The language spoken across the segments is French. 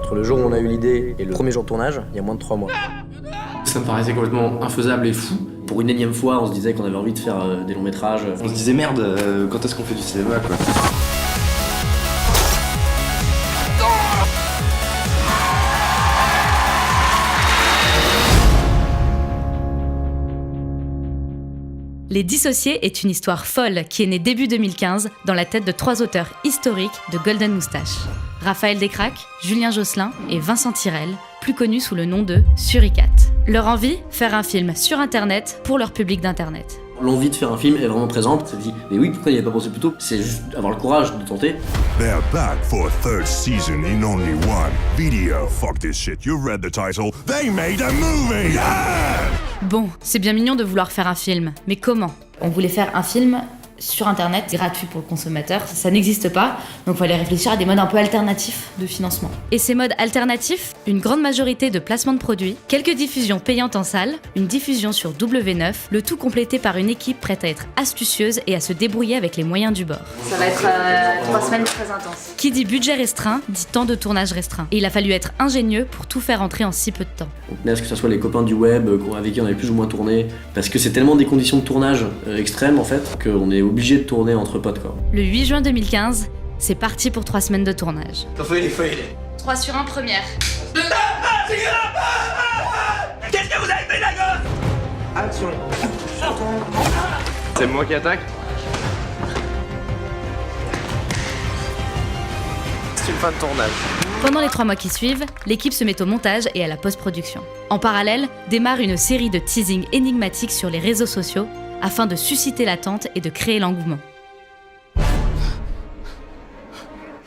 Entre le jour où on a eu l'idée et le premier jour de tournage, il y a moins de 3 mois. Ça me paraissait complètement infaisable et fou. Pour une énième fois, on se disait qu'on avait envie de faire des longs métrages. On se disait merde, quand est-ce qu'on fait du cinéma quoi. Les Dissociés est une histoire folle qui est née début 2015 dans la tête de 3 auteurs historiques de Golden Moustache. Raphaël Descraques, Julien Josselin et Vincent Tirel, plus connus sous le nom de Suricates. Leur envie, faire un film sur Internet pour leur public d'Internet. L'envie de faire un film est vraiment présente. On s'est dit, mais oui, pourquoi il n'y avait pas pensé plus tôt? C'est juste avoir le courage de tenter. They're back for a third season in only one video. Fuck this shit, you read the title. They made a movie! Yeah! Bon, c'est bien mignon de vouloir faire un film, mais comment? On voulait faire un film sur Internet, gratuit pour le consommateur. Ça n'existe pas, donc il fallait réfléchir à des modes un peu alternatifs de financement. Et ces modes alternatifs, une grande majorité de placements de produits, quelques diffusions payantes en salle, une diffusion sur W9, le tout complété par une équipe prête à être astucieuse et à se débrouiller avec les moyens du bord. Ça va être 3 semaines très intenses. Qui dit budget restreint, dit temps de tournage restreint. Et il a fallu être ingénieux pour tout faire entrer en si peu de temps. On tenait à ce que ce soit les copains du web avec qui on avait plus ou moins tourné, parce que c'est tellement des conditions de tournage extrêmes en fait, qu'on est obligé de tourner entre potes quoi. Le 8 juin 2015, c'est parti pour 3 semaines de tournage. 3 sur 1 première. Qu'est-ce que vous avez fait, la gosse? Action. C'est moi qui attaque. C'est une fin de tournage. Pendant les 3 mois qui suivent, l'équipe se met au montage et à la post-production. En parallèle, démarre une série de teasings énigmatiques sur les réseaux sociaux afin de susciter l'attente et de créer l'engouement.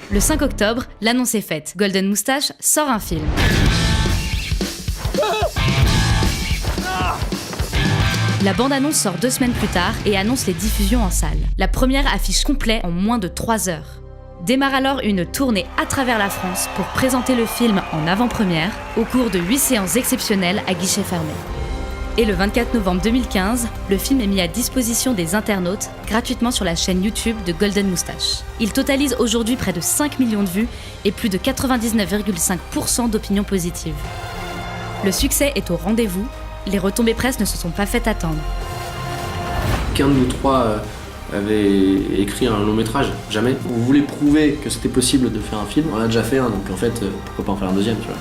Le 5 octobre, l'annonce est faite. Golden Moustache sort un film. La bande-annonce sort 2 semaines plus tard et annonce les diffusions en salle. La première affiche complet en moins de 3 heures. Démarre alors une tournée à travers la France pour présenter le film en avant-première au cours de 8 séances exceptionnelles à guichet fermé. Et le 24 novembre 2015, le film est mis à disposition des internautes gratuitement sur la chaîne YouTube de Golden Moustache. Il totalise aujourd'hui près de 5 millions de vues et plus de 99,5% d'opinions positives. Le succès est au rendez-vous, les retombées presse ne se sont pas faites attendre. Aucun de nous trois avait écrit un long métrage, jamais. On voulait prouver que c'était possible de faire un film, on en a déjà fait un, donc en fait, pourquoi pas en faire un deuxième, tu vois.